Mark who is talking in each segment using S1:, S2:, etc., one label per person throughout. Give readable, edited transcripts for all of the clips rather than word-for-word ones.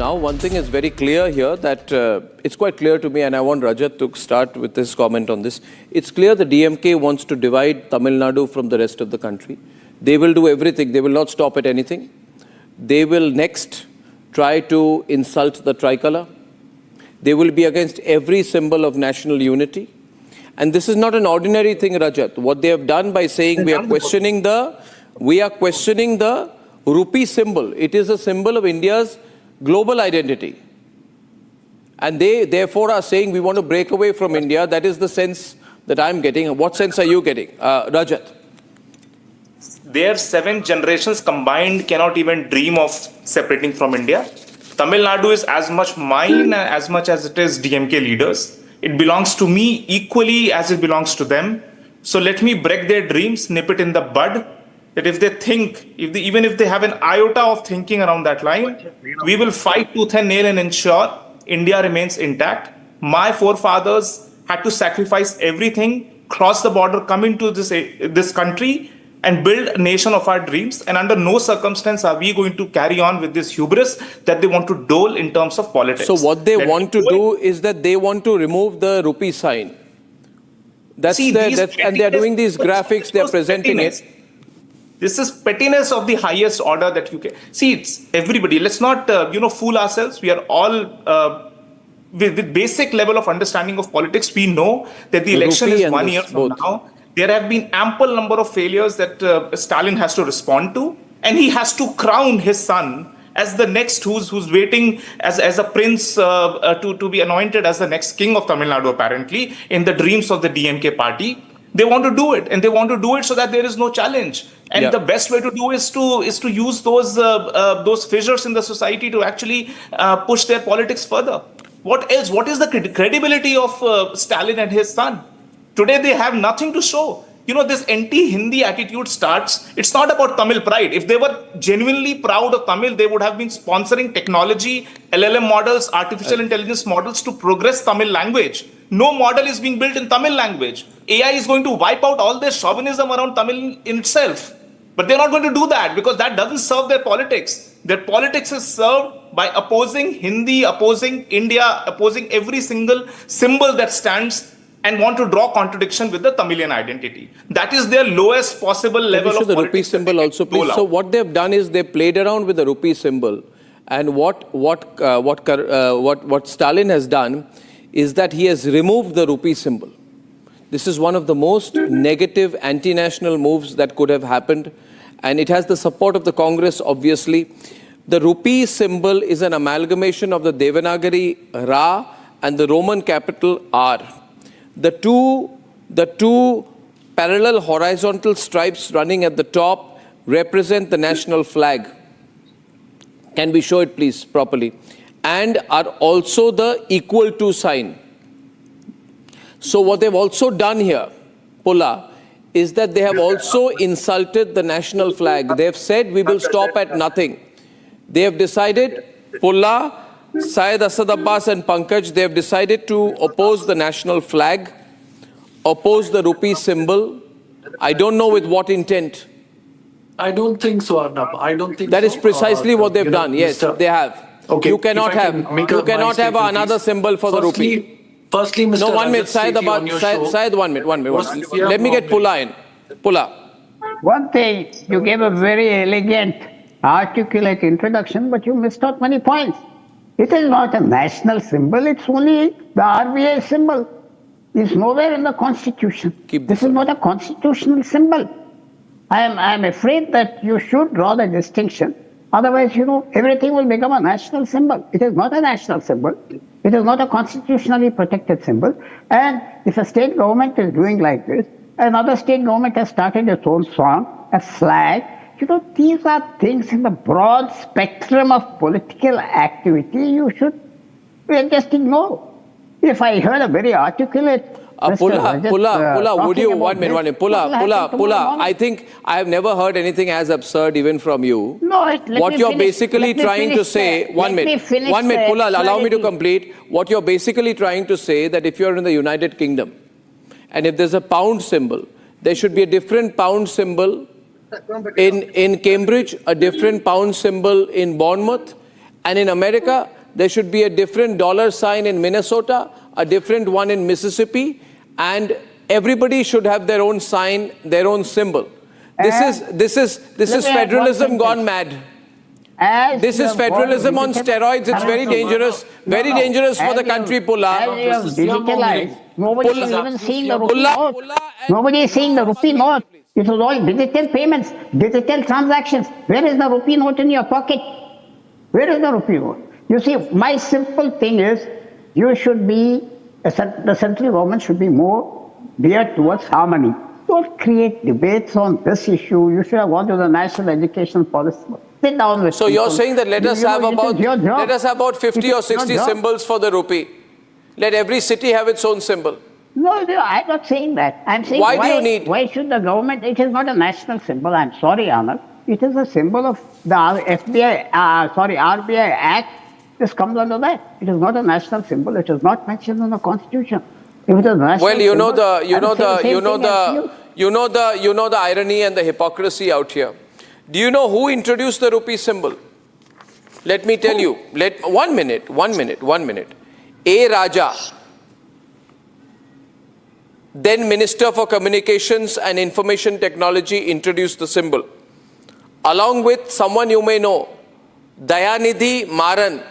S1: now. One thing is very clear here that it's quite clear to me, and I want Rajat to start with his comment on this. It's clear the DMK wants to divide Tamil Nadu from the rest of the country. They will do everything. They will not stop at anything. They will next try to insult the tricolour. They will be against every symbol of national unity. And this is not an ordinary thing, Rajat. What they have done by saying we are questioning the rupee symbol. It is a symbol of India's global identity. And they therefore are saying we want to break away from India. That is the sense that I'm getting. What sense are you getting? Rajat?
S2: Their 7 generations combined cannot even dream of separating from India. Tamil Nadu is as much mine as much as it is DMK leaders. It belongs to me equally as it belongs to them. So let me break their dreams, nip it in the bud. That if they think, even if they have an iota of thinking around that line, we will fight tooth and nail and ensure India remains intact. My forefathers had to sacrifice everything, cross the border, come into this country and build a nation of our dreams. And under no circumstance are we going to carry on with this hubris that they want to dole in terms of politics.
S1: So what they want to do is that they want to remove the rupee sign. And they are doing these graphics, they are presenting it.
S2: This is pettiness of the highest order that you can see. It's everybody. Let's not, fool ourselves. We are all with basic level of understanding of politics. We know that the election is 1 year from now. There have been ample number of failures that Stalin has to respond to, and he has to crown his son as the next who's waiting as a prince to be anointed as the next king of Tamil Nadu. Apparently, in the dreams of the DMK party. They want to do it, and they want to do it so that there is no challenge. And the best way to do is to use those fissures in the society to actually push their politics further. What else? What is the credibility of Stalin and his son? Today they have nothing to show. This anti-Hindi attitude starts. It's not about Tamil pride. If they were genuinely proud of Tamil, they would have been sponsoring technology, LLM models, artificial intelligence models to progress Tamil language. No model is being built in Tamil language. AI is going to wipe out all their chauvinism around Tamil in itself. But they're not going to do that because that doesn't serve their politics. Their politics is served by opposing Hindi, opposing India, opposing every single symbol that stands and want to draw contradiction with the Tamilian identity. That is their lowest possible level of
S1: the rupee symbol also, please. So what they've done is they played around with the rupee symbol, and what Stalin has done is that he has removed the rupee symbol. This is one of the most negative anti-national moves that could have happened, and it has the support of the Congress, obviously. The rupee symbol is an amalgamation of the Devanagari Ra and the Roman capital R. The two parallel horizontal stripes running at the top represent the national flag. Can we show it, please, properly? And are also the equal to sign. So what they've also done here, Pulla, is that they have also insulted the national flag. They have said we will stop at nothing. They have decided, Pulla, Syed Asad Abbas and Pankaj, they have decided to oppose the national flag, oppose the rupee symbol. I don't know with what intent.
S3: I don't think so, Arnab. I don't think
S1: that is precisely what they've done. Yes, they have.
S3: Okay.
S1: You cannot have another symbol for the rupee.
S3: Firstly, Mr.
S1: No, 1 minute. Syed, 1 minute. Let me get Pulla in. Pulla.
S4: One thing, you gave a very elegant, articulate introduction, but you missed out many points. It is not a national symbol, it's only the RBI symbol. It's nowhere in the constitution. This is not a constitutional symbol. I am afraid that you should draw the distinction. Otherwise, everything will become a national symbol. It is not a national symbol. It is not a constitutionally protected symbol. And if a state government is doing like this, another state government has started its own song, a flag. These are things in the broad spectrum of political activity you should just ignore. If I heard a very articulate
S1: Pulla, would you, 1 minute, Pulla, I think I have never heard anything as absurd even from you.
S4: No,
S1: what you're basically trying to say, 1 minute, Pulla, allow me to complete. What you're basically trying to say that if you're in the United Kingdom and if there's a pound symbol, there should be a different pound symbol in Cambridge, a different pound symbol in Bournemouth, And in America, there should be a different dollar sign in Minnesota, a different one in Mississippi, and everybody should have their own sign, their own symbol. This is federalism gone mad. This is federalism on steroids. It's very dangerous for the country, Pulla.
S4: Nobody is even seeing the rupee note. Nobody is seeing the rupee note. It was all digital payments, digital transactions. Where is the rupee note in your pocket? Where is the rupee note? You see, my simple thing is, you should be, the central government should be more geared towards harmony. Don't create debates on this issue. You should have gone to the national education policy. Sit down with
S1: So
S4: people.
S1: you're saying that let us have about 50 or 60 symbols for the rupee. Let every city have its own symbol.
S4: No, I'm not saying that. I'm saying why should the government? It is not a national symbol. I'm sorry, Arnab. It is a symbol of the RBI Act. This comes under that. It is not a national symbol. It is not mentioned in the Constitution. If it is national
S1: Well, you know
S4: symbol,
S1: the irony and the hypocrisy out here. Do you know who introduced the rupee symbol? Let me tell you. One minute. A. Raja, then Minister for Communications and Information Technology, introduced the symbol. Along with someone you may know, Dayanidhi Maran.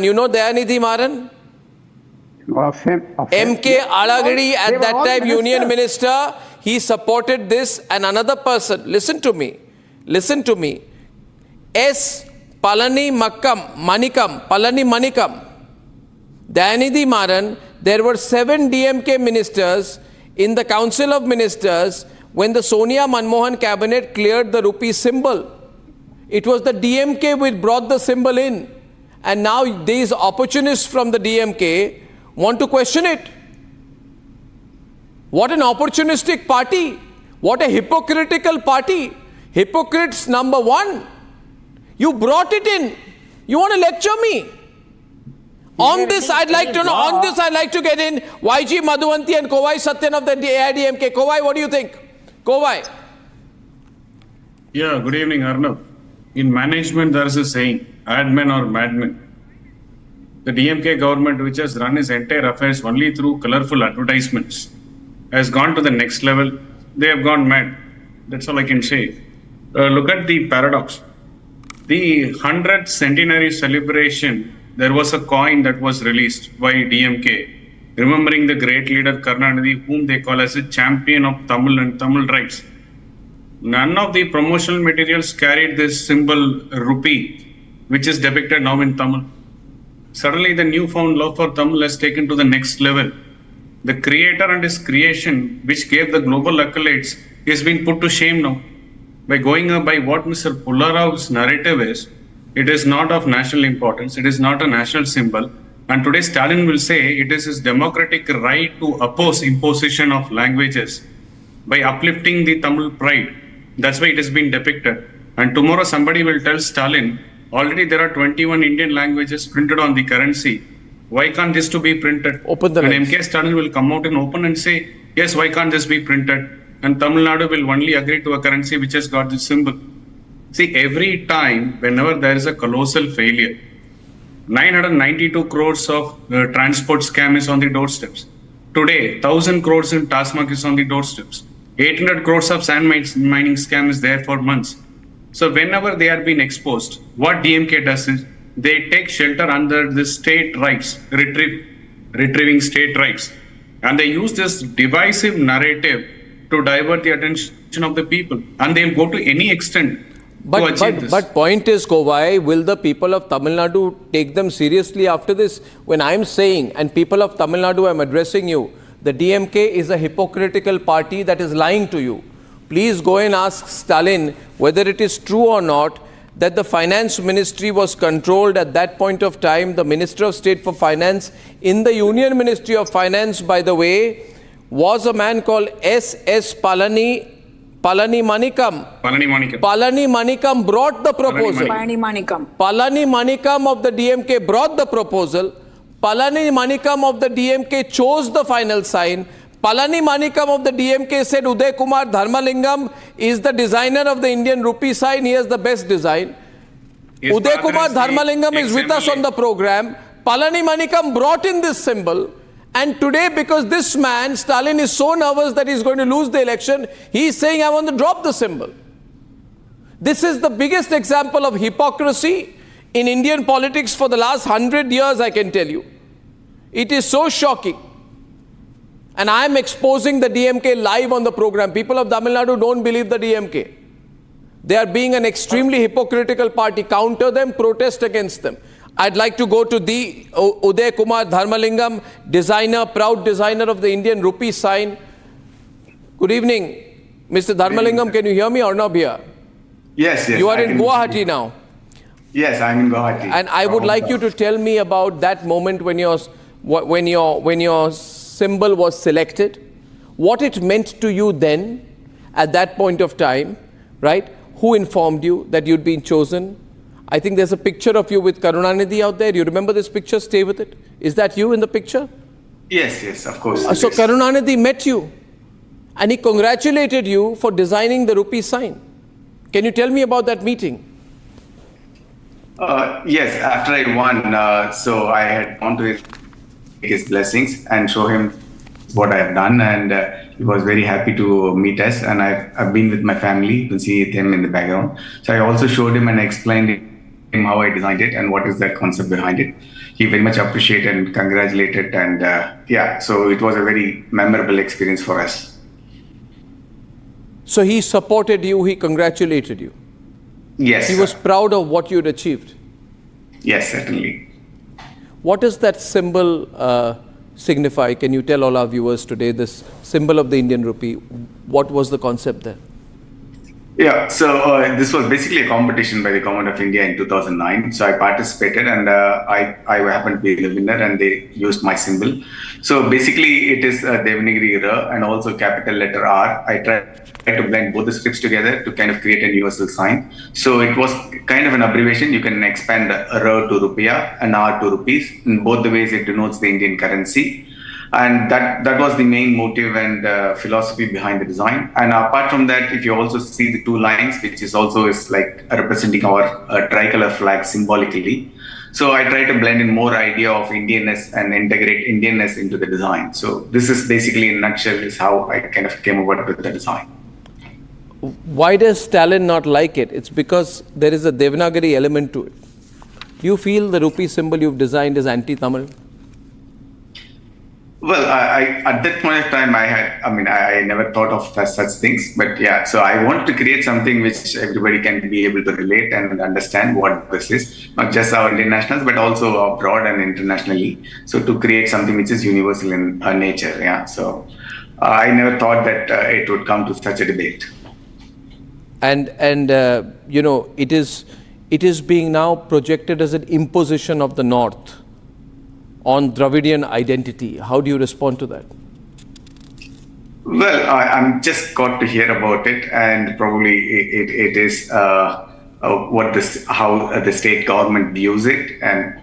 S1: You know Dayanidhi Maran? MK Alagiri, at that time Union Minister, he supported this, and another person, listen to me, S. Palani Manikam, Dayanidhi Maran. There were 7 DMK ministers in the Council of Ministers when the Sonia Manmohan cabinet cleared the rupee symbol. It was the DMK which brought the symbol in. And now these opportunists from the DMK want to question it. What an opportunistic party. What a hypocritical party. Hypocrites number 1. You brought it in. You want to lecture me? On this, I'd like to get in YG Madhuvanti and Kovai Satyan of the AIDMK. Kovai, what do you think? Kovai.
S5: Yeah, good evening, Arnab. In management, there is a saying, admin or madmen. The DMK government, which has run its entire affairs only through colorful advertisements, has gone to the next level. They have gone mad. That's all I can say. Look at the paradox. The 100th centenary celebration, there was a coin that was released by DMK, remembering the great leader Karunanidhi, whom they call as a champion of Tamil and Tamil rights. None of the promotional materials carried this symbol rupee, which is depicted now in Tamil. Suddenly, the newfound love for Tamil has taken to the next level. The creator and his creation, which gave the global accolades, is being put to shame now. By going by what Mr. Pullarao's narrative is, it is not of national importance, it is not a national symbol. And today Stalin will say it is his democratic right to oppose imposition of languages by uplifting the Tamil pride. That's why it has been depicted. And tomorrow somebody will tell Stalin, already there are 21 Indian languages printed on the currency. Why can't this to be printed? And MK Stalin will come out and open and say, yes, why can't this be printed? And Tamil Nadu will only agree to a currency which has got this symbol. See, every time, whenever there is a colossal failure, 992 crores of transport scam is on the doorsteps. Today, 1,000 crores in Tasmak is on the doorsteps. 800 crores of sand mining scam is there for months. So whenever they are being exposed, what DMK does is, they take shelter under the state rights, retrieving state rights. And they use this divisive narrative to divert the attention of the people. And they'll go to any extent to achieve this.
S1: But point is, Kovai, will the people of Tamil Nadu take them seriously after this? When I'm saying, and people of Tamil Nadu, I'm addressing you, the DMK is a hypocritical party that is lying to you. Please go and ask Stalin whether it is true or not that the finance ministry was controlled at that point of time. The Minister of State for Finance in the Union Ministry of Finance, by the way, was a man called S.S. Palani Manikam. Palani Manikam brought the proposal. Palani Manikam of the DMK brought the proposal. Palani Manikam of the DMK chose the final sign. Palani Manikam of the DMK said Uday Kumar Dharmalingam is the designer of the Indian Rupee sign. He has the best design.
S5: His
S1: Uday
S5: father
S1: Kumar
S5: is the
S1: Dharmalingam is with us
S5: ex-MLA.
S1: on the program. Palani Manikam brought in this symbol. And today, because this man, Stalin, is so nervous that he's going to lose the election, he's saying, I want to drop the symbol. This is the biggest example of hypocrisy in Indian politics for the last 100 years, I can tell you. It is so shocking. And I am exposing the DMK live on the program. People of Tamil Nadu don't believe the DMK. They are being an extremely hypocritical party. Counter them, protest against them. I'd like to go to the Uday Kumar Dharmalingam, designer, proud designer of the Indian Rupee sign. Good evening. Mr. Dharmalingam, can you hear me or not here?
S6: Yes.
S1: You are in Guwahati now.
S6: Yes, I'm in Guwahati.
S1: And I would like you to tell me about that moment when your symbol was selected, what it meant to you then, at that point of time, right? Who informed you that you'd been chosen? I think there's a picture of you with Karunanidhi out there. You remember this picture? Stay with it. Is that you in the picture?
S6: Yes, of course.
S1: So Karunanidhi met you and he congratulated you for designing the rupee sign. Can you tell me about that meeting?
S6: Yes, after I won, so I had gone to his blessings and show him what I have done, and he was very happy to meet us. And I've been with my family. You can see him in the background. So I also showed him and explained him how I designed it and what is the concept behind it. He very much appreciated and congratulated, and so it was a very memorable experience for us.
S1: So he supported you, he congratulated you.
S6: Yes.
S1: He was proud of what you'd achieved.
S6: Yes, certainly.
S1: What does that symbol signify? Can you tell all our viewers today, this symbol of the Indian rupee, what was the concept there?
S6: Yeah, so this was basically a competition by the government of India in 2009. So I participated, and I happened to be the winner, and they used my symbol. So basically it is Devanagari R and also capital letter R. I tried to blend both the scripts together to kind of create a universal sign. So it was kind of an abbreviation. You can expand R to rupiah and R to rupees. In both the ways it denotes the Indian currency. And that was the main motive and philosophy behind the design. And apart from that, if you also see the two lines, which is like representing our tricolor flag symbolically. So I try to blend in more idea of Indianness and integrate Indianness into the design. So this is basically in a nutshell is how I kind of came about with the design.
S1: Why does Stalin not like it? It's because there is a Devanagari element to it. Do you feel the rupee symbol you've designed is anti-Tamil?
S6: Well, I at that point of time, I never thought of such things. But yeah, so I want to create something which everybody can be able to relate and understand what this is. Not just our Indian nationals, but also abroad and internationally. So to create something which is universal in nature. Yeah, so I never thought that it would come to such a debate.
S1: And it is being now projected as an imposition of the North on Dravidian identity. How do you respond to that?
S6: Well, I'm just got to hear about it, and probably it is how the state government views it, and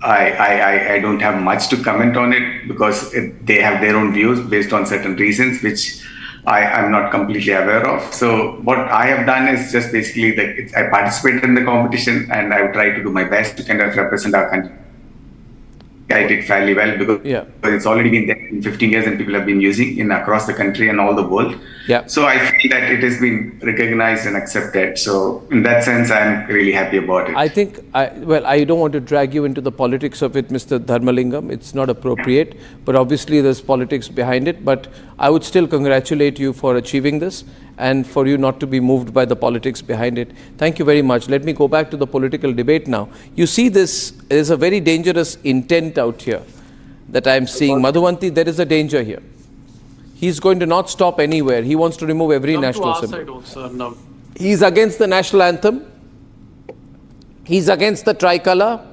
S6: I don't have much to comment on it because they have their own views based on certain reasons, which I'm not completely aware of. So what I have done is just basically that I participated in the competition, and I try to do my best to kind of represent our country. I did fairly well because it's already been there in 15 years and people have been using across the country and all the world. Yeah. So I feel that it has been recognized and accepted. So in that sense, I'm really happy about it.
S1: I think, I don't want to drag you into the politics of it, Mr. Dharmalingam. It's not appropriate, but obviously there's politics behind it. But I would still congratulate you for achieving this and for you not to be moved by the politics behind it. Thank you very much. Let me go back to the political debate now. You see this, there's a very dangerous intent out here that I'm seeing. Madhuvanti, there is a danger here. He's going to not stop anywhere. He wants to remove every national symbol. He's against the national anthem. He's against the tricolour.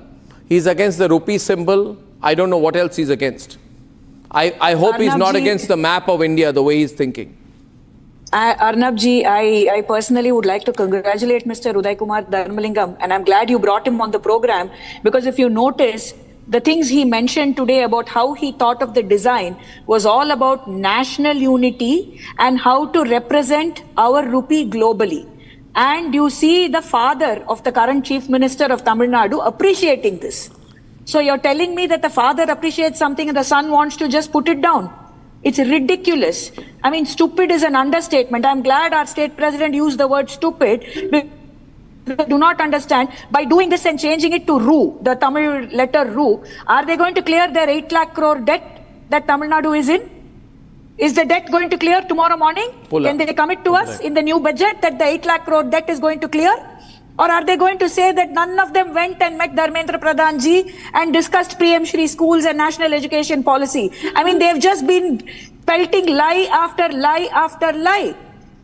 S1: He's against the rupee symbol. I don't know what else he's against. I hope he's not against the map of India the way he's thinking.
S7: Arnabji, I personally would like to congratulate Mr. Uday Kumar Dharmalingam, and I'm glad you brought him on the program, because if you notice, the things he mentioned today about how he thought of the design was all about national unity and how to represent our rupee globally. and you see the father of the current Chief Minister of Tamil Nadu appreciating this. So you're telling me that the father appreciates something and the son wants to just put it down. It's ridiculous. I mean, stupid is an understatement. I'm glad our state president used the word stupid. Do not understand. By doing this and changing it to RU, the Tamil letter RU, are they going to clear their 8 lakh crore debt that Tamil Nadu is in? Is the debt going to clear tomorrow morning? Can they commit to us in the new budget that the 8 lakh crore debt is going to clear? Or are they going to say that none of them went and met Dharmendra Pradhan ji and discussed PM Shri schools and national education policy? I mean, they've just been pelting lie after lie after lie.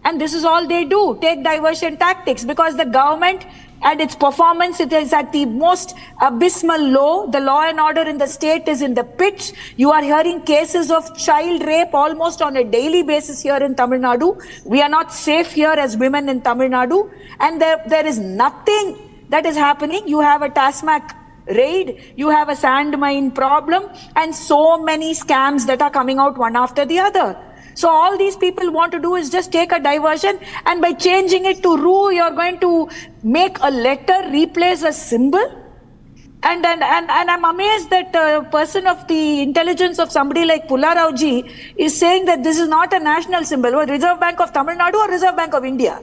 S7: And this is all they do, take diversion tactics, because the government and its performance, it is at the most abysmal low. The law and order in the state is in the pits. You are hearing cases of child rape almost on a daily basis here in Tamil Nadu. We are not safe here as women in Tamil Nadu. And there is nothing that is happening. You have a TASMAC raid, you have a sand mine problem, and so many scams that are coming out one after the other. So all these people want to do is just take a diversion, and by changing it to RU, you're going to make a letter replace a symbol. And I'm amazed that a person of the intelligence of somebody like Pullarao ji is saying that this is not a national symbol. Or Reserve Bank of Tamil Nadu or Reserve Bank of India?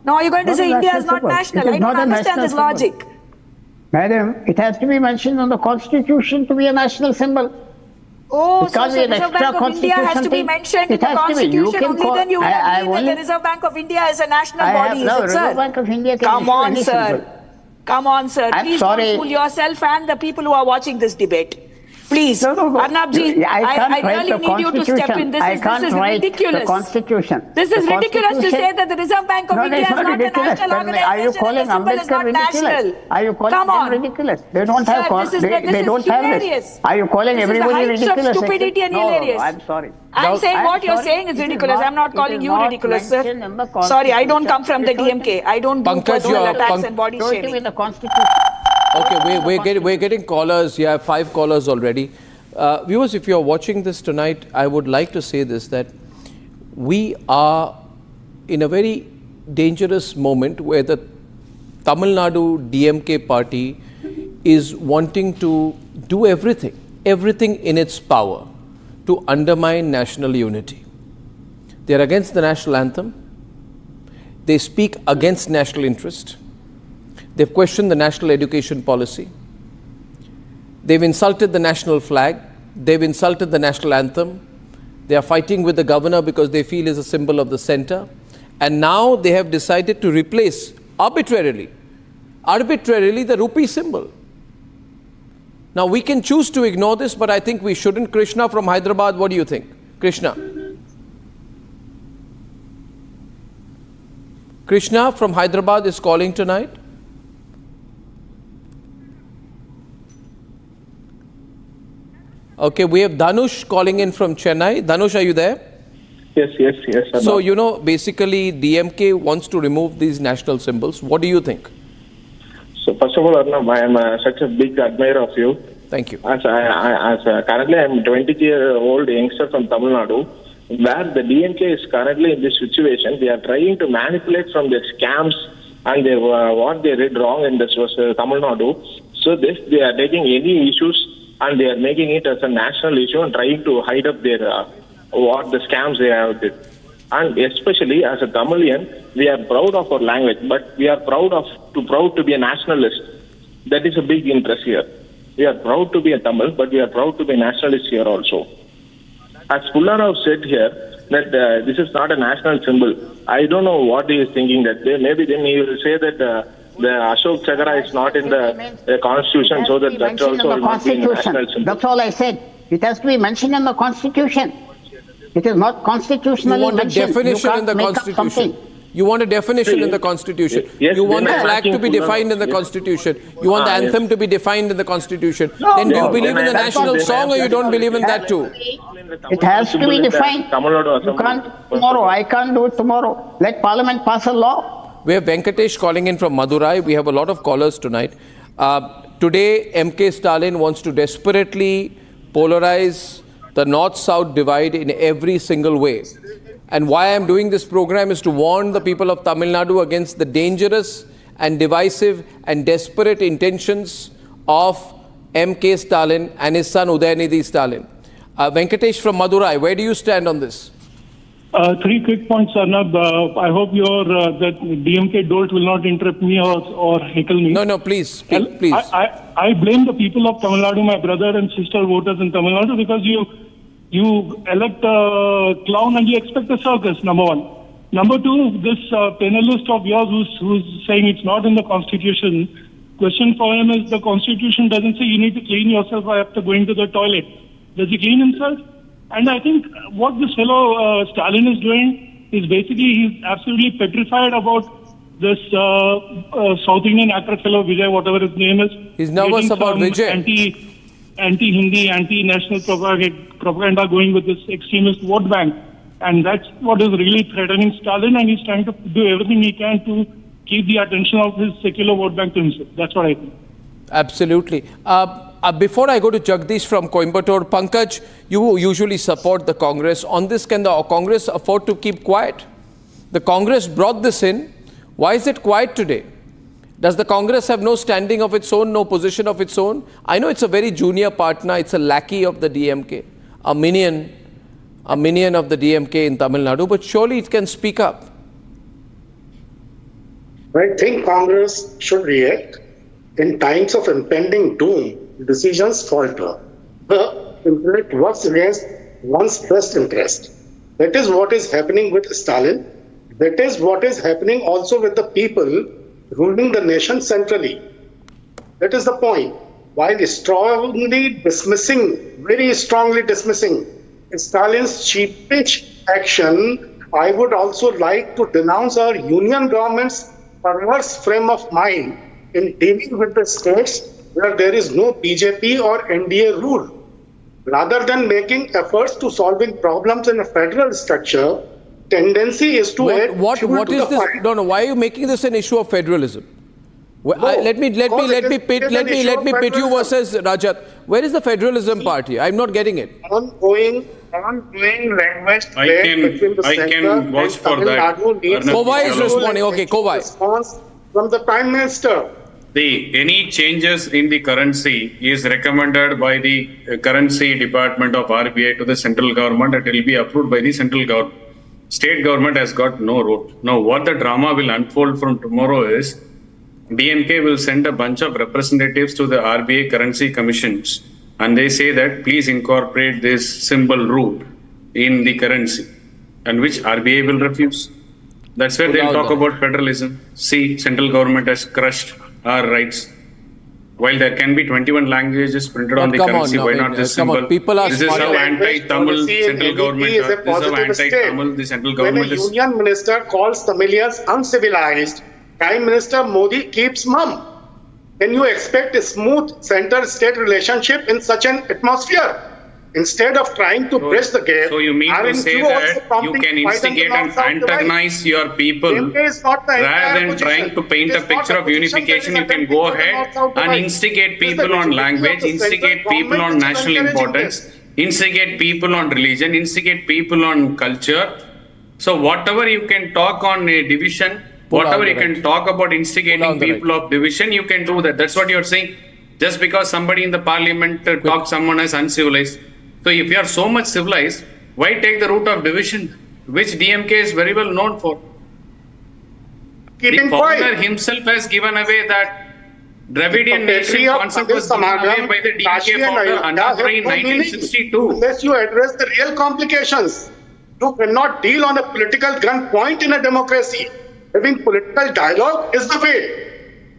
S7: Now are you going to say India is not national? I don't understand this logic.
S4: Madam, it has to be mentioned on the constitution to be a national symbol.
S7: Oh,
S4: It
S7: so
S4: can't be an
S7: Reserve
S4: extra
S7: Bank of India has to be
S4: constitution
S7: mentioned
S4: thing.
S7: in the
S4: It has to be. You
S7: constitution.
S4: can
S7: Only
S4: call-
S7: then you will
S4: I
S7: agree that
S4: only-
S7: the Reserve Bank of India is a national
S4: I have
S7: body,
S4: no
S7: is it,
S4: Reserve
S7: sir?
S4: Bank of India can
S7: Come
S4: issue
S7: on,
S4: any
S7: sir.
S4: symbol.
S7: Come on, sir.
S4: I'm
S7: Please
S4: sorry.
S7: don't fool yourself and the people who are watching this debate. Please,
S4: No.
S7: Arnab ji,
S4: I can't
S7: I
S4: write
S7: really
S4: the
S7: need you to step in. This
S4: I
S7: is
S4: can't write
S7: ridiculous.
S4: the constitution.
S7: This is
S4: The
S7: ridiculous to
S4: constitution-
S7: say that the Reserve Bank of
S4: No,
S7: India
S4: it's
S7: is
S4: not
S7: not a
S4: ridiculous.
S7: national
S4: Then
S7: organization.
S4: are you calling
S7: and the symbol is
S4: Ambedkar
S7: not
S4: ridiculous?
S7: national.
S4: Are you calling
S7: Come
S4: them
S7: on.
S4: ridiculous? They don't
S7: Sir,
S4: have
S7: this is
S4: they don't have
S7: hilarious.
S4: this. Are you calling
S7: This is the
S4: everybody
S7: heights of
S4: ridiculous?
S7: stupidity and
S4: No,
S7: hilarious.
S4: I'm sorry.
S7: I'm saying
S4: I'm
S7: what you're
S4: sorry.
S7: saying is
S4: It is
S7: ridiculous.
S4: not-
S7: I'm not
S4: it
S7: calling
S4: is
S7: you
S4: not
S7: ridiculous, sir.
S4: mentioned in the
S7: Sorry, I don't come from the
S4: Constitution.
S7: DMK. I don't do
S1: Pankaj,
S7: personal
S1: you are-
S7: attacks and body
S4: Show it to me
S7: shaming.
S4: in the constitution.
S1: Okay, we're getting callers. You have 5 callers already. Viewers, if you're watching this tonight, I would like to say this, that we are in a very dangerous moment where the Tamil Nadu DMK party is wanting to do everything in its power to undermine national unity. They're against the national anthem. They speak against national interest. They've questioned the national education policy. They've insulted the national flag. They've insulted the national anthem. They are fighting with the governor because they feel is a symbol of the center. And now they have decided to replace arbitrarily the rupee symbol. Now we can choose to ignore this, but I think we shouldn't. Krishna from Hyderabad, what do you think? Krishna from Hyderabad is calling tonight. Okay, we have Dhanush calling in from Chennai. Dhanush, are you there?
S8: Yes.
S1: So, basically DMK wants to remove these national symbols. What do you think?
S8: So, first of all, Arnab, I am such a big admirer of you.
S1: Thank you.
S8: Currently, I am a 20-year-old youngster from Tamil Nadu, where the DMK is currently in this situation. They are trying to manipulate from their scams and what they did wrong in this was Tamil Nadu. So, they are taking any issues and they are making it as a national issue and trying to hide up their what the scams they have did. And especially as a Tamilian, we are proud of our language, but we are proud to be a nationalist. That is a big interest here. We are proud to be a Tamil, but we are proud to be a nationalist here also. As Pullarao said here, that this is not a national symbol. I don't know what he is thinking that maybe then he will say that the Ashok Chakra is not in the constitution, so that also will not be in the national symbol.
S4: That's all I said. It has to be mentioned in the constitution. It is not constitutionally
S1: You want a
S4: mentioned.
S1: definition
S4: You
S1: in the
S4: can't make up
S1: constitution.
S4: something.
S1: You want a definition in the constitution.
S8: Yes,
S1: You want the
S8: then I'm
S1: flag to
S8: asking
S1: be
S8: Pullarao.
S1: defined in the
S8: Yes.
S1: constitution. You want the anthem to be defined in the constitution. Then do you
S8: no,
S1: believe in the
S8: then I-
S1: national
S8: then I-
S1: song, or you don't believe in that too?
S4: It has to be defined.
S8: Tamil Nadu
S4: You
S8: Assembly.
S4: can't tomorrow. I can't do it tomorrow. Let Parliament pass a law.
S1: We have Venkatesh calling in from Madurai. We have a lot of callers tonight. Today, MK Stalin wants to desperately polarize the north-south divide in every single way. And why I'm doing this program is to warn the people of Tamil Nadu against the dangerous and divisive and desperate intentions of M.K. Stalin and his son Udayanidhi Stalin. Venkatesh from Madurai, where do you stand on this?
S9: Three quick points, Arnab. I hope that DMK dolt will not interrupt me or heckle me.
S1: No, please, please.
S9: I blame the people of Tamil Nadu, my brother and sister voters in Tamil Nadu, because you elect a clown and you expect a circus, number one. Number two, this panelist of yours who's saying it's not in the Constitution, question for him is, the Constitution doesn't say you need to clean yourself after going to the toilet. Does he clean himself? And I think what this fellow Stalin is doing is basically he's absolutely petrified about this South Indian actor fellow Vijay, whatever his name is.
S1: He's nervous about Vijay.
S9: Anti-Hindi, anti-national propaganda going with this extremist vote bank. And that's what is really threatening Stalin, and he's trying to do everything he can to keep the attention of his secular vote bank to himself. That's what I think.
S1: Absolutely. Before I go to Jagdish from Coimbatore, Pankaj, you usually support the Congress. On this, can the Congress afford to keep quiet? The Congress brought this in. Why is it quiet today? Does the Congress have no standing of its own, no position of its own? I know it's a very junior partner. It's a lackey of the DMK, a minion of the DMK in Tamil Nadu, but surely it can speak up.
S10: I think Congress should react. In times of impending doom, decisions falter. The intellect works against one's best interest. That is what is happening with Stalin. That is what is happening also with the people ruling the nation centrally. That is the point. While very strongly dismissing Stalin's sheepish action, I would also like to denounce our union government's perverse frame of mind in dealing with the states where there is no BJP or NDA rule. Rather than making efforts to solving problems in a federal structure, tendency is to add
S1: what
S10: fuel to
S1: is
S10: the
S1: this?
S10: fire.
S1: No. Why are you making this an issue of federalism? Let me pit you versus Rajat. Where is the federalism part here? I'm not getting it.
S10: Ongoing language
S5: I can vouch for that.
S1: Kovai is responding. Okay, Kovai.
S10: Response from the Prime Minister.
S5: Any changes in the currency is recommended by the currency department of RBI to the central government. It will be approved by the central government. State government has got no role. Now, what the drama will unfold from tomorrow is DMK will send a bunch of representatives to the RBI currency commissions, and they say that please incorporate this symbol rule in the currency, and which RBI will refuse. That's where they'll talk about federalism. See, central government has crushed our rights. While there can be 21 languages printed on the currency, why not this symbol? This is how anti-Tamil central government is. This is how anti-Tamil the central government is.
S10: When a union minister calls Tamilians uncivilized, Prime Minister Modi keeps mum. Can you expect a smooth center-state relationship in such an atmosphere? Instead of trying to bridge the gap,
S5: so you mean to say that you can instigate and antagonize your people rather than trying to paint a picture of unification? You can go ahead and instigate people on language, instigate people on national importance, instigate people on religion, instigate people on culture. So whatever you can talk on a division, whatever you can talk about instigating people of division, you can do that. That's what you're saying. Just because somebody in the parliament talks someone as uncivilized. So if you are so much civilized, why take the route of division, which DMK is very well known for? The founder himself has given away that Dravidian nation concept was given away by the DMK founder Arnab in 1962.
S10: Unless you address the real complications, you cannot deal on a political gunpoint in a democracy. Having political dialogue is the way.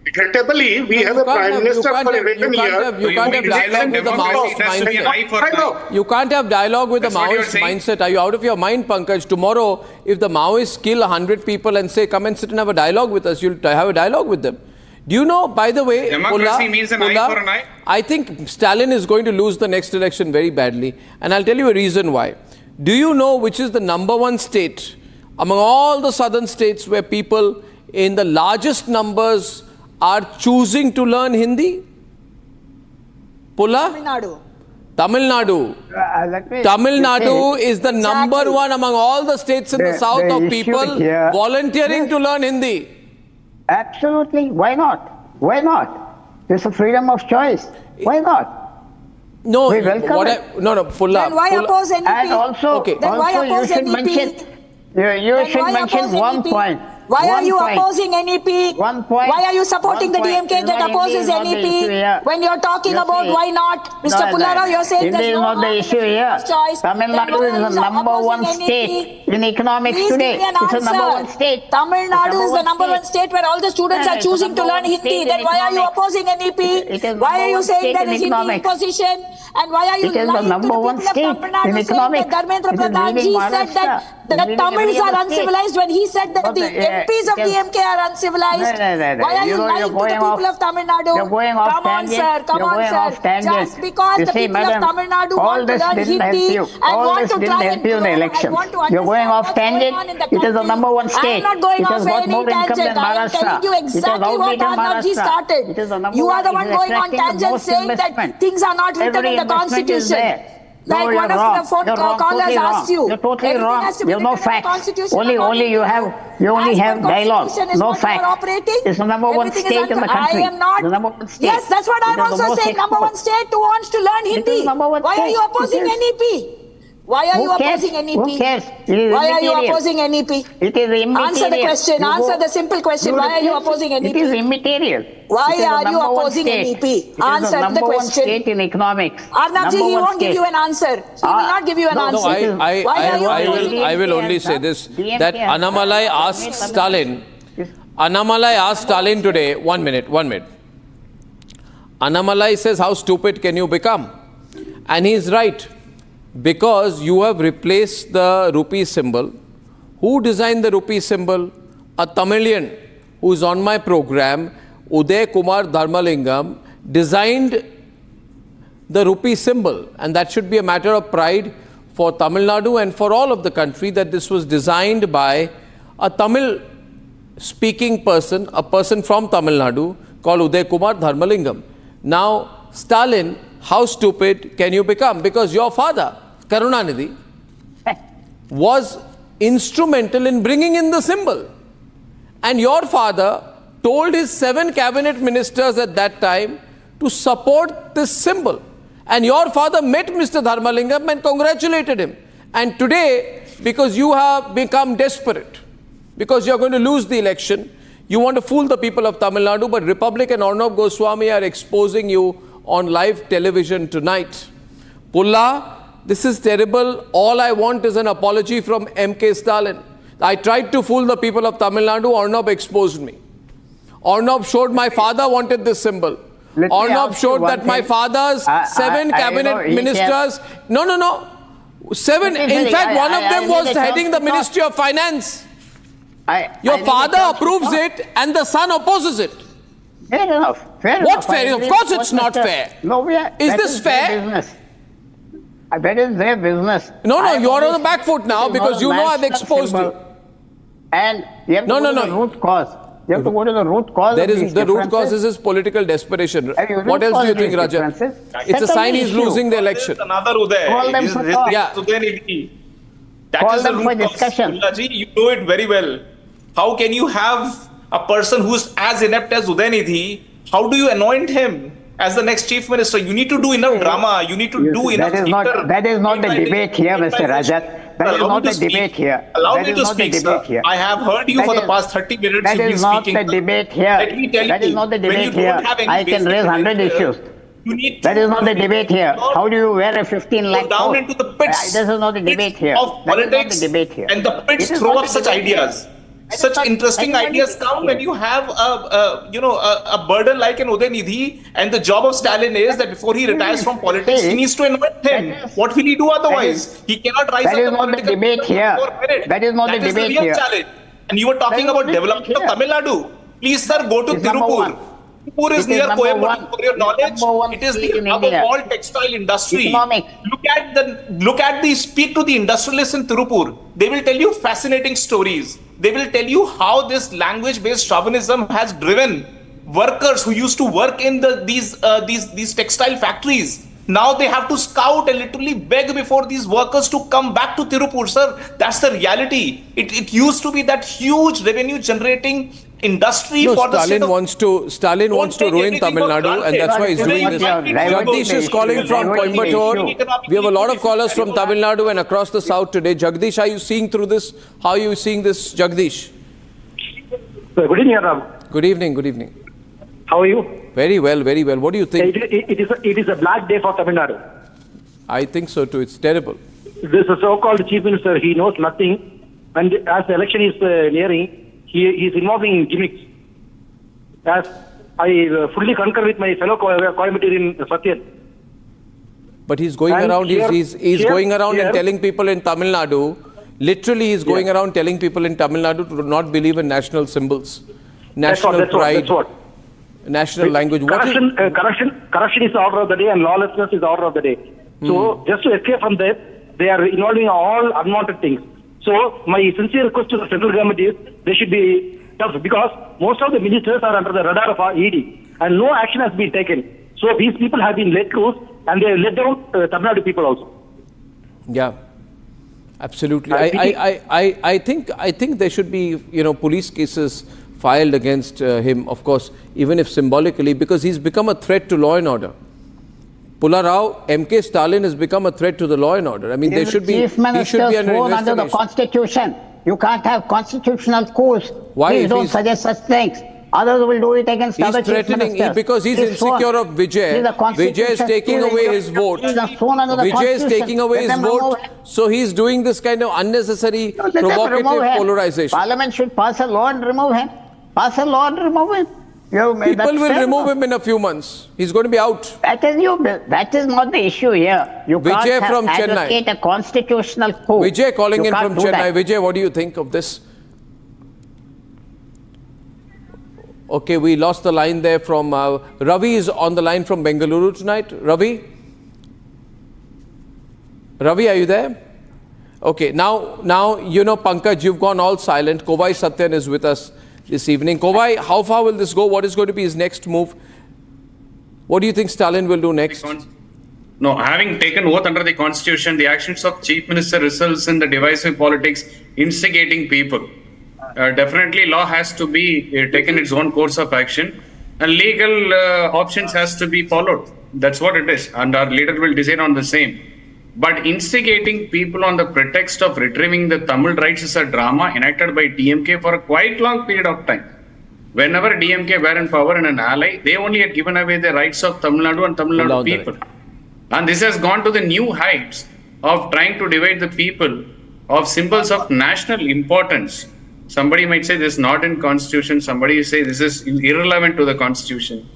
S10: Regrettably, we have a Prime Minister for 11 years.
S1: You can't have dialogue with the Maoist mindset. You can't have dialogue with the Maoist mindset. Are you out of your mind, Pankaj? Tomorrow, if the Maoists kill 100 people and say, come and sit and have a dialogue with us, you'll have a dialogue with them. Do you know, by the way,
S5: democracy means an eye for an eye?
S1: I think Stalin is going to lose the next election very badly. And I'll tell you a reason why. Do you know which is the #1 state among all the southern states where people in the largest numbers are choosing to learn Hindi? Pulla?
S7: Tamil Nadu.
S1: Tamil Nadu. Tamil Nadu is the number one among all the states in the south
S4: the
S1: of
S4: issue
S1: people
S4: here-
S1: volunteering to learn Hindi.
S4: Absolutely. Why not? Why not? It's a freedom of choice. Why not?
S1: No,
S4: We welcome
S1: what
S4: it.
S1: no, pull up.
S7: Then why
S1: pull up.
S7: oppose NEP?
S4: And also,
S1: Okay.
S7: Then why
S4: also you
S7: oppose
S4: should
S7: NEP?
S4: mention, you
S7: Then
S4: should
S7: why
S4: mention
S7: oppose
S4: one
S7: NEP?
S4: point.
S7: Why are
S4: One
S7: you
S4: point.
S7: opposing NEP?
S4: 1 point.
S7: Why are you supporting the
S4: 1 point.
S7: DMK that
S4: Hindi
S7: opposes
S4: is not the issue here.
S7: NEP? When you're talking
S4: You
S7: about
S4: see,
S7: why not, Mr. Pullara, you're saying
S4: Hindi
S7: there's
S4: is
S7: no
S4: not the
S7: harm in
S4: issue
S7: freedom
S4: here.
S7: of choice.
S4: Tamil
S7: Then
S4: Nadu
S7: why
S4: is
S7: are
S4: the
S7: you
S4: number one
S7: opposing
S4: state
S7: NEP?
S4: in economics
S7: Please
S4: today.
S7: give me an
S4: It's the number
S7: answer.
S4: one state.
S7: Tamil
S4: It's
S7: Nadu
S4: number
S7: is the
S4: one
S7: number
S4: state.
S7: one state where all the students
S4: Yeah,
S7: are
S4: it's the
S7: choosing to
S4: number
S7: learn
S4: one
S7: Hindi.
S4: state
S7: Then
S4: in
S7: why are you
S4: economics.
S7: opposing NEP?
S4: It is
S7: Why
S4: number
S7: are you
S4: one
S7: saying
S4: state
S7: there
S4: in
S7: is Hindi
S4: economics.
S7: imposition? And why are you
S4: It is the
S7: lying to the
S4: number
S7: people
S4: one
S7: of
S4: state
S7: Tamil Nadu
S4: in
S7: saying that
S4: economics.
S7: Dharmendra
S4: It is
S7: Pradhan
S4: leading
S7: ji said that
S4: Maharashtra.
S7: the
S4: Leading
S7: Tamils
S4: every
S7: are
S4: other state.
S7: uncivilized when he said that
S4: But
S7: the
S4: the-
S7: MPs of
S4: it is-
S7: DMK are uncivilized?
S4: No.
S7: Why are you
S4: You're
S7: lying to the
S4: going
S7: people
S4: off-
S7: of Tamil Nadu?
S4: You're going off
S7: Come on,
S4: tangent.
S7: sir. Come
S4: You're
S7: on,
S4: going
S7: sir.
S4: off tangent.
S7: Just because
S4: You
S7: the
S4: see,
S7: people
S4: madam,
S7: of Tamil Nadu
S4: all
S7: want to
S4: this
S7: learn
S4: didn't help
S7: Hindi
S4: you.
S7: and
S4: All
S7: want
S4: this
S7: to
S4: didn't
S7: try
S4: help
S7: and
S4: you in the
S7: grow and
S4: elections.
S7: want to
S4: You're going
S7: understand
S4: off
S7: what's going
S4: tangent.
S7: on in the
S4: It is the
S7: country.
S4: number one
S7: I
S4: state.
S7: am not going
S4: It
S7: off
S4: has got
S7: any
S4: more income
S7: tangent.
S4: than
S7: I am
S4: Maharashtra.
S7: telling you
S4: It has
S7: exactly what
S4: outbeaten
S7: Arnab ji
S4: Maharashtra.
S7: started.
S4: It is the number
S7: You are the
S4: It
S7: one
S4: is
S7: going on
S4: attracting the
S7: tangent
S4: most
S7: saying that
S4: investment.
S7: things are not written
S4: Every
S7: in the
S4: investment is
S7: constitution.
S4: there.
S7: Like
S4: No, you're
S7: one of
S4: wrong.
S7: the phone
S4: You're wrong.
S7: callers
S4: Totally
S7: asked
S4: wrong.
S7: you.
S4: You're totally
S7: Everything
S4: wrong.
S7: has to be
S4: You have no
S7: written in the
S4: facts.
S7: Constitution
S4: Only
S7: according
S4: you
S7: to
S4: have you only
S7: as per
S4: have dialogue,
S7: Constitution is
S4: no
S7: what you are
S4: facts.
S7: operating.
S4: It's the number one
S7: Everything is
S4: state in the
S7: under-
S4: country.
S7: I am not.
S4: The number one state.
S7: Yes, that's what
S4: It
S7: I'm
S4: is the
S7: also
S4: most
S7: saying. Number one
S4: exported.
S7: state who wants to learn
S4: It is
S7: Hindi.
S4: number one
S7: Why are
S4: state.
S7: you opposing
S4: It is-
S7: NEP? Why are you
S4: Who cares?
S7: opposing NEP?
S4: Who cares? It is
S7: Why are you
S4: immaterial.
S7: opposing NEP?
S4: It is immaterial.
S7: Answer the question.
S4: You
S7: Answer
S4: go-
S7: the simple question. Why are you opposing
S4: It
S7: NEP?
S4: is immaterial.
S7: Why
S4: It is the
S7: are you
S4: number one
S7: opposing
S4: state.
S7: NEP?
S4: It is
S7: Answer the
S4: number one
S7: question.
S4: state in economics.
S7: Arnab ji,
S4: Number
S7: he
S4: one
S7: won't give
S4: state.
S7: you an answer. He will not give you an
S1: No,
S7: answer.
S1: I will only say this, that Annamalai asked Stalin, Annamalai asked Stalin today, 1 minute. Annamalai says, how stupid can you become? And he's right, because you have replaced the rupee symbol. Who designed the rupee symbol? A Tamilian who is on my program, Uday Kumar Dharmalingam, designed the rupee symbol, and that should be a matter of pride for Tamil Nadu and for all of the country, that this was designed by a Tamil speaking person, a person from Tamil Nadu called Uday Kumar Dharmalingam. Now, Stalin, how stupid can you become? Because your father, Karunanidhi, was instrumental in bringing in the symbol. And your father told his 7 cabinet ministers at that time to support this symbol. And your father met Mr. Dharmalingam and congratulated him. And today, because you have become desperate, because you are going to lose the election, you want to fool the people of Tamil Nadu, but Republic and Arnab Goswami are exposing you on live television tonight. Pulla, this is terrible. All I want is an apology from MK Stalin. I tried to fool the people of Tamil Nadu. Arnab exposed me. Arnab showed my father wanted this symbol.
S4: Let me
S1: Arnab
S4: ask you
S1: showed
S4: one
S1: that my
S4: thing.
S1: father's 7 cabinet ministers. No. 7. In fact, one of them was heading the Ministry of Finance. Your father approves it and the son opposes it.
S4: Fair enough.
S1: What's fair? Of course it's not fair.
S4: No,
S1: Is this fair?
S4: Business. That is their business.
S1: No, you are on the back foot now because you know I've exposed you.
S4: And you have to go to the root cause. You have to go to the root cause.
S1: There is the root cause is his political desperation. What else do you think, Raja? It's a sign he's losing the election.
S2: Another Uday.
S4: Call them for talk.
S1: Yeah.
S2: That
S4: Call
S2: is the
S4: them for
S2: root cause.
S4: discussion.
S2: Ullaji, you know it very well. How can you have a person who's as inept as Udaynidhi? How do you anoint him as the next chief minister? You need to do enough drama. You need to do enough.
S4: That is not the debate here, Mr. Rajat. That is not the debate here.
S2: Allow
S4: That
S2: me
S4: is
S2: to
S4: not the
S2: speak,
S4: debate
S2: sir.
S4: here.
S2: I have heard you for the past 30 minutes.
S4: That
S2: You've been
S4: is not
S2: speaking.
S4: the debate here.
S2: Let me tell
S4: That
S2: you,
S4: is not the
S2: when you
S4: debate
S2: don't
S4: here.
S2: have any
S4: I can
S2: basic
S4: raise 100
S2: knowledge,
S4: issues.
S2: You need
S4: That is not the debate here. How do you wear a 15 lakh
S2: go down
S4: coat?
S2: into the pits.
S4: This is not the debate here.
S2: Of
S4: That is not
S2: politics
S4: the debate here.
S2: and the pits
S4: It is
S2: throw
S4: not
S2: up
S4: the
S2: such
S4: debate here.
S2: ideas. Such interesting
S4: that is
S2: ideas
S4: not the
S2: come
S4: debate
S2: when you have a burden like an Udaynidhi, and the job of Stalin is that before he retires from politics, he needs to anoint him. What will he do otherwise? He cannot rise up
S4: That is
S2: the
S4: not the
S2: political
S4: debate here.
S2: for merit.
S4: That is not the debate
S2: real
S4: here.
S2: challenge. And you were talking
S4: That is
S2: about
S4: not the
S2: development of
S4: debate
S2: Tamil Nadu. Please, sir, go to
S4: It's number
S2: Tirupur.
S4: one.
S2: Tirupur is
S4: It is
S2: near
S4: number
S2: Coimbatore.
S4: one.
S2: For your knowledge,
S4: Number one
S2: it is
S4: state
S2: the
S4: in
S2: hub of
S4: India.
S2: all textile industry.
S4: Economics.
S2: Speak to the industrialists in Tirupur. They will tell you fascinating stories. They will tell you how this language-based chauvinism has driven workers who used to work in these textile factories. Now they have to scout and literally beg before these workers to come back to Tirupur. Sir, that's the reality. It used to be that huge revenue generating industry
S1: No,
S2: for the state
S1: Stalin wants to ruin
S2: anything
S1: Tamil
S2: for
S1: Nadu, and
S2: granted.
S1: that's why he's doing this. Jagdish is calling from Coimbatore. We have a lot of callers from Tamil Nadu and across the south today. Jagdish, are you seeing through this? How are you seeing this, Jagdish?
S11: Good evening, Arnab.
S1: Good evening, good evening.
S11: How are you?
S1: Very well, very well. What do you think?
S11: It is a black day for Tamil Nadu.
S1: I think so too. It's terrible.
S11: This so-called chief minister, he knows nothing. And as the election is nearing, he is involving in gimmicks. As I fully concur with my fellow Coimbatore Satyan.
S1: But he's going
S11: And
S1: around, he's going around
S11: here-
S1: and telling people in Tamil Nadu, literally he's going around telling people in Tamil Nadu to not believe in national symbols, national pride, national language.
S11: Corruption is the order of the day and lawlessness is the order of the day. So just to escape from that, they are involving all unwanted things. So my sincere request to the central government is they should be tough because most of the ministers are under the radar of our ED and no action has been taken. So these people have been let loose and they let down Tamil Nadu people also.
S1: Yeah, absolutely. I think there should be, police cases filed against him, of course, even if symbolically, because he's become a threat to law and order. Pula Rao, MK Stalin has become a threat to the law and order. I mean, there should be,
S4: Chief Minister
S1: he should be
S4: sworn under the Constitution. You can't have constitutional coups.
S1: Why?
S4: Please don't suggest such things. Others will do it against other chief ministers.
S1: Because he's insecure of Vijay. Vijay is taking away his vote. Vijay is taking away his vote. So he's doing this kind of unnecessary, provocative polarization.
S4: Parliament should pass a law and remove him. Pass a law and remove him.
S1: People will remove him in a few months. He's going to be out.
S4: That is not the issue here. You
S1: Vijay
S4: can't
S1: from
S4: advocate
S1: Chennai.
S4: a constitutional coup.
S1: Vijay calling in from Chennai.
S4: That.
S1: Vijay, what do you think of this? Okay, we lost the line there from Ravi is on the line from Bengaluru tonight. Ravi? Ravi, are you there? Okay, now Pankaj, you've gone all silent. Kovai Satyan is with us this evening. Kovai, how far will this go? What is going to be his next move? What do you think Stalin will do next?
S5: No, having taken oath under the constitution, the actions of chief minister results in the divisive politics, instigating people. Definitely law has to be taken its own course of action and legal options has to be followed. That's what it is. And our leader will decide on the same. But instigating people on the pretext of retrieving the Tamil rights is a drama enacted by DMK for a quite long period of time. Whenever DMK were in power and an ally, they only had given away the rights of Tamil Nadu and Tamil Nadu people. And this has gone to the new heights of trying to divide the people of symbols of national importance. Somebody might say this is not in constitution. Somebody say this is irrelevant to the constitution.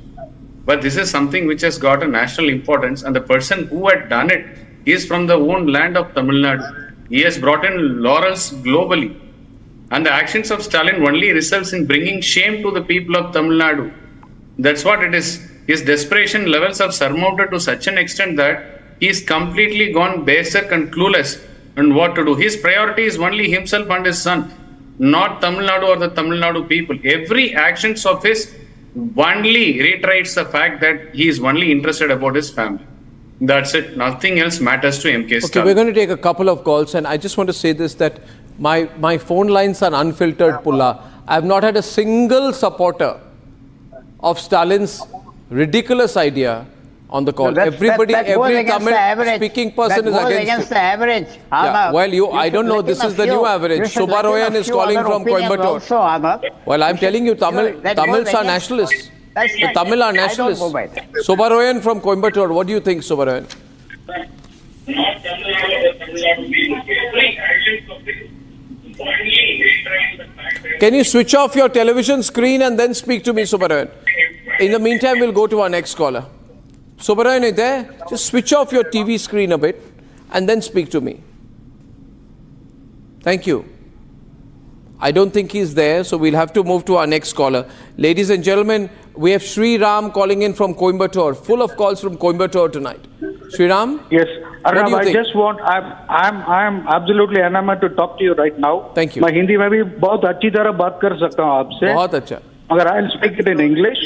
S5: But this is something which has got a national importance. And the person who had done it is from the own land of Tamil Nadu. He has brought in laurels globally. And the actions of Stalin only results in bringing shame to the people of Tamil Nadu. That's what it is. His desperation levels have surmounted to such an extent that he is completely gone berserk and clueless on what to do. His priority is only himself and his son, not Tamil Nadu or the Tamil Nadu people. Every actions of his only reiterates the fact that he is only interested about his family. That's it. Nothing else matters to MK Stalin.
S1: Okay, we're going to take a couple of calls, and I just want to say this, that my phone lines are unfiltered, Pulla. I have not had a single supporter of Stalin's ridiculous idea on the call.
S4: No,
S1: every
S4: Tamil
S1: speaking person is against
S4: the average.
S1: Yeah. Well, I don't know. This is the new average. Subarayan is calling from Coimbatore. Well, I'm telling you, Tamils are nationalists. The Tamil are nationalists. Subarayan from Coimbatore. What do you think, Subarayan? Can you switch off your television screen and then speak to me, Subarayan? In the meantime, we'll go to our next caller. Subarayan, is there? Just switch off your TV screen a bit and then speak to me. Thank you. I don't think he's there, so we'll have to move to our next caller. Ladies and gentlemen, we have Sri Ram calling in from Coimbatore. Full of calls from Coimbatore tonight. Sri Ram?
S12: Yes. Arnab,
S1: I
S12: just want, I'm absolutely enamored to talk to you right now.
S1: Thank you.
S12: मैं हिंदी में भी बहुत अच्छी तरह बात कर सकता हूँ आपसे.
S1: बहुत अच्छा.
S12: अगर I'll speak it in English.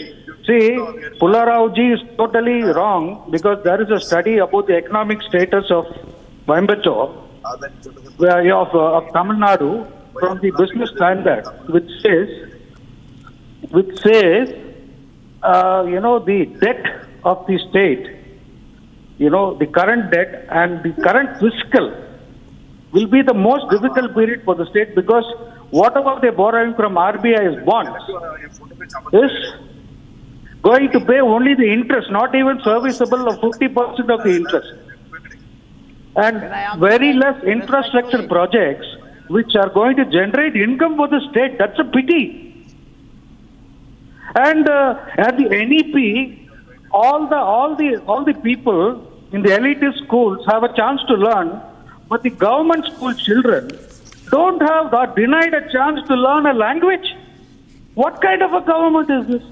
S12: See, Pullarao-ji is totally wrong because there is a study about the economic status of Coimbatore, of Tamil Nadu, from the Business Standard, which says, the debt of the state, the current debt and the current fiscal will be the most difficult period for the state because whatever they're borrowing from RBI as bonds is going to pay only the interest, not even serviceable of 50% of the interest. And very less infrastructure projects which are going to generate income for the state. That's a pity. And at the NEP, all the people in the elitist schools have a chance to learn, but the government school children don't have or denied a chance to learn a language. What kind of a government is this?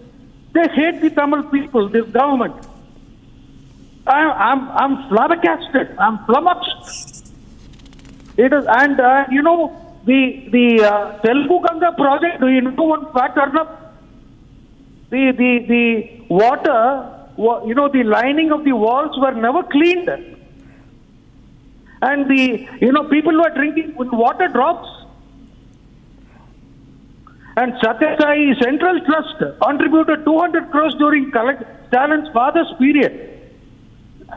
S12: They hate the Tamil people, this government. I'm flabbergasted. I'm flummoxed. It is, and the Telugu Ganga project. Do you know one fact, Arnab? The water, the lining of the walls were never cleaned, and people were drinking with water drops. And Satyasai Central Trust contributed 200 crores during Stalin's father's period.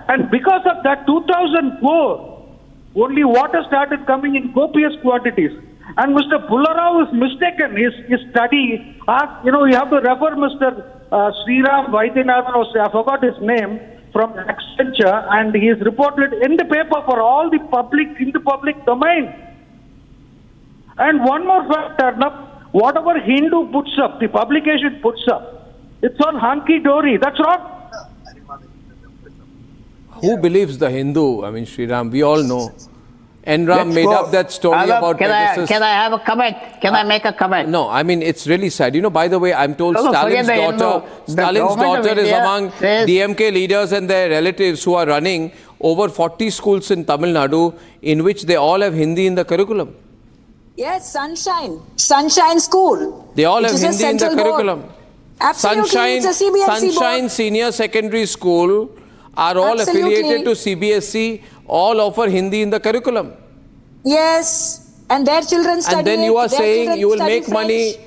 S12: And because of that, 2004, only water started coming in copious quantities. And Mr. Pullarao is mistaken. His study, you have to refer Mr. Sriram Vaidyanathan, I forgot his name, from Accenture, and he is reported in the paper for all the public domain. And one more fact, Arnab, whatever Hindu puts up, the publication puts up, it's all hunky-dory. That's wrong.
S1: Who believes the Hindu? I mean, Sriram, we all know. Enram made up that story about Pegasus.
S4: Can I have a comment? Can I make a comment?
S1: No, I mean, it's really sad. By the way, I'm told Stalin's daughter is among DMK leaders and their relatives who are running over 40 schools in Tamil Nadu in which they all have Hindi in the curriculum.
S7: Yes, Sunshine School.
S1: They all have Hindi in the curriculum.
S7: Absolutely, it's a CBSE
S1: Sunshine
S7: board.
S1: Senior Secondary School are all affiliated to CBSE, all offer Hindi in the curriculum.
S7: Yes, and their children study.
S1: And then you are saying you will make money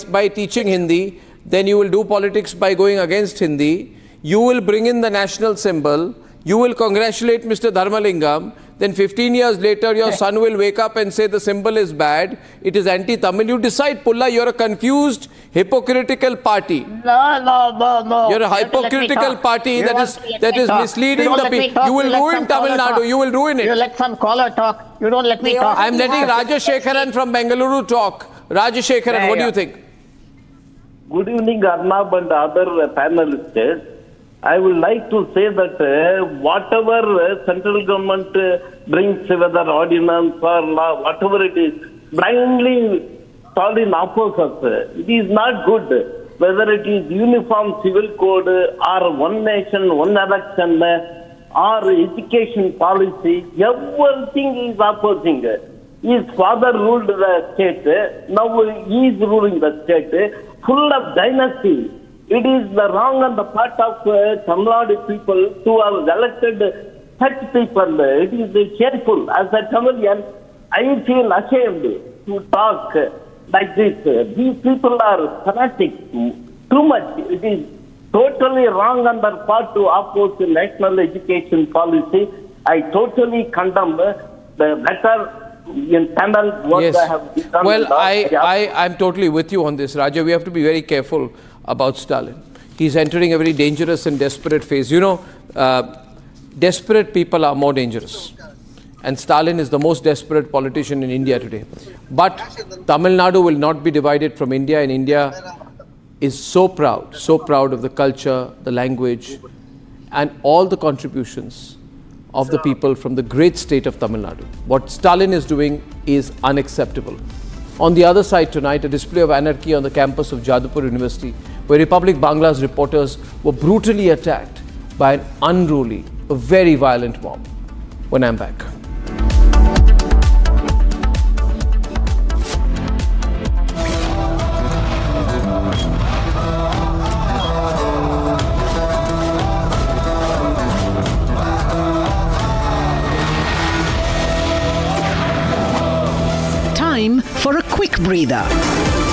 S1: by teaching Hindi, then you will do politics by going against Hindi, you will bring in the national symbol, you will congratulate Mr. Dharmalingam, then 15 years later your son will wake up and say the symbol is bad, it is anti-Tamil. You decide, Pulla, you're a confused, hypocritical party.
S4: No.
S1: You're a hypocritical party that is misleading the people. You will ruin Tamil Nadu. You will ruin it.
S4: You let some caller talk. You don't let me talk.
S1: I'm letting Rajashekharan from Bengaluru talk. Rajashekharan, what do you think?
S13: Good evening, Arnab and other panelists. I would like to say that whatever central government brings, whether ordinance or law, whatever it is, blindly Stalin opposes. It is not good. Whether it is uniform civil code or one nation, one election or education policy, everything is opposing. His father ruled the state, now he is ruling the state, full of dynasty. It is the wrong on the part of Tamil Nadu people to have elected such people. It is shameful. As a Tamilian, I feel ashamed to talk like this. These people are fanatic too much. It is totally wrong on their part to oppose the national education policy. I totally condemn the letter in panel what
S1: yes.
S13: they have done.
S1: Well, I'm totally with you on this, Raja. We have to be very careful about Stalin. He's entering a very dangerous and desperate phase. Desperate people are more dangerous. And Stalin is the most desperate politician in India today. But Tamil Nadu will not be divided from India, and India is so proud of the culture, the language, and all the contributions of the people from the great state of Tamil Nadu. What Stalin is doing is unacceptable. On the other side tonight, a display of anarchy on the campus of Jadavpur University, where Republic Bangla's reporters were brutally attacked by an unruly, a very violent mob. When I'm back.
S14: quick breather.